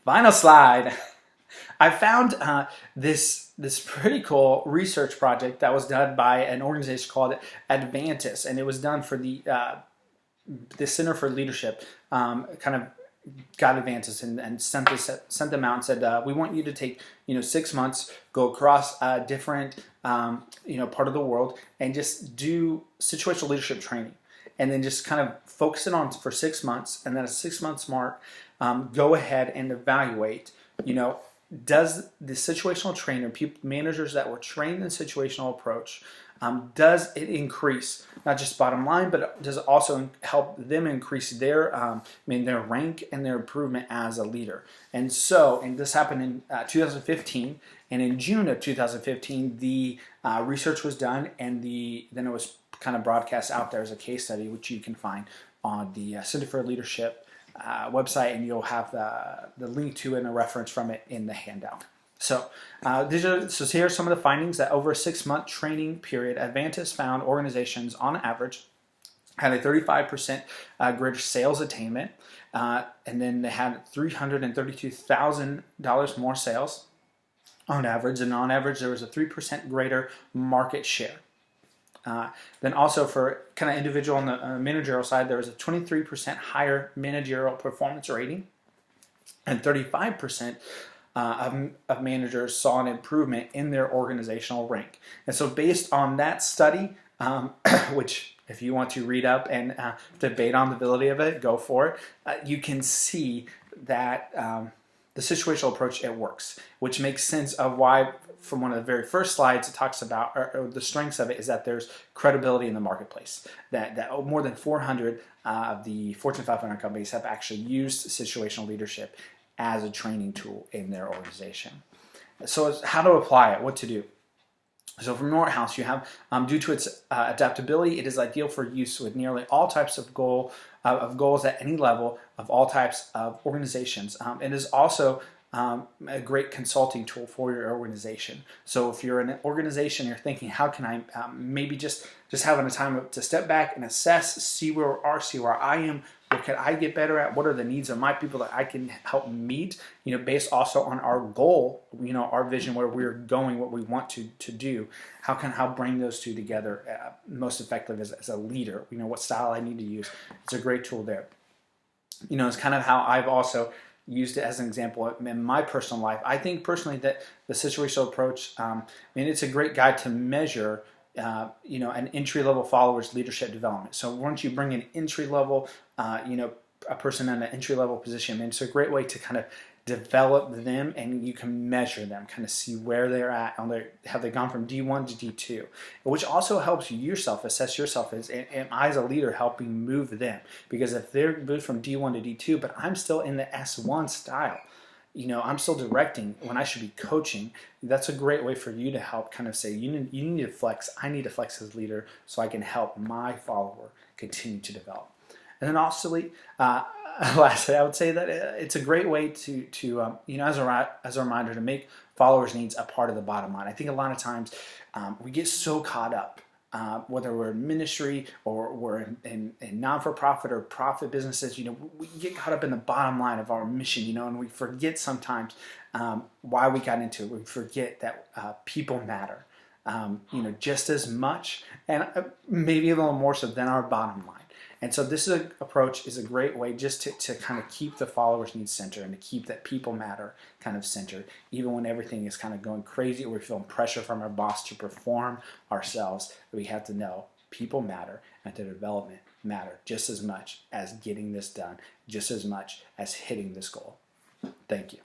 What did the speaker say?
Final slide. I found this pretty cool research project that was done by an organization called Advantis, and it was done for the Center for Leadership. Kind of got Advantis and sent them out and said, we want you to take 6 months, go across different part of the world, and just do situational leadership training, and then just kind of focus it on for 6 months, and then at 6 months mark, go ahead and evaluate. Does the situational trainer, managers that were trained in situational approach, does it increase not just bottom line, but does it also help them increase their their rank and their improvement as a leader? And this happened in 2015, and in June of 2015, the research was done, and then it was kind of broadcast out there as a case study, which you can find on the Center for Leadership website, and you'll have the link to it and a reference from it in the handout. So here are some of the findings. That over a 6-month training period, Advantis found organizations on average had a 35% greater sales attainment, and then they had $332,000 more sales on average, and on average there was a 3% greater market share. Then also for kind of individual on the managerial side, there was a 23% higher managerial performance rating, and 35% of managers saw an improvement in their organizational rank. And so based on that study, which if you want to read up and debate on the validity of it, go for it, you can see that the situational approach, it works, which makes sense of why from one of the very first slides it talks about, or the strengths of it is that there's credibility in the marketplace, that more than 400 of the Fortune 500 companies have actually used situational leadership as a training tool in their organization. So how to apply it, what to do. So from Northouse, you have, due to its adaptability, it is ideal for use with nearly all types of goals at any level of all types of organizations. It is also a great consulting tool for your organization. So if you're an organization, you're thinking, how can I maybe just having a time to step back and assess, see where we are, see where I am, what can I get better at, what are the needs of my people that I can help meet, based also on our goal, our vision, where we're going, what we want to do, how bring those two together most effective as a leader, what style I need to use. It's a great tool there. It's kind of how I've also used it as an example in my personal life. I think personally that the situational approach, it's a great guide to measure an entry-level follower's leadership development. So once you bring an entry-level, a person in an entry-level position, it's a great way to kind of develop them, and you can measure them, kind of see where they're at, have they gone from D1 to D2, which also helps yourself assess yourself as, am I as a leader helping move them? Because if they're moved from D1 to D2, but I'm still in the S1 style, I'm still directing when I should be coaching, that's a great way for you to help kind of say, you need to flex, I need to flex as leader so I can help my follower continue to develop. And then also, lastly, I would say that it's a great way to as a reminder to make followers' needs a part of the bottom line. I think a lot of times we get so caught up, whether we're in ministry or we're in non-for-profit or profit businesses, we get caught up in the bottom line of our mission, and we forget sometimes why we got into it. We forget that people matter, just as much, and maybe a little more so than our bottom line. And so this approach is a great way just to kind of keep the followers' needs centered and to keep that people matter kind of centered, even when everything is kind of going crazy or we're feeling pressure from our boss to perform ourselves. We have to know people matter and their development matter just as much as getting this done, just as much as hitting this goal. Thank you.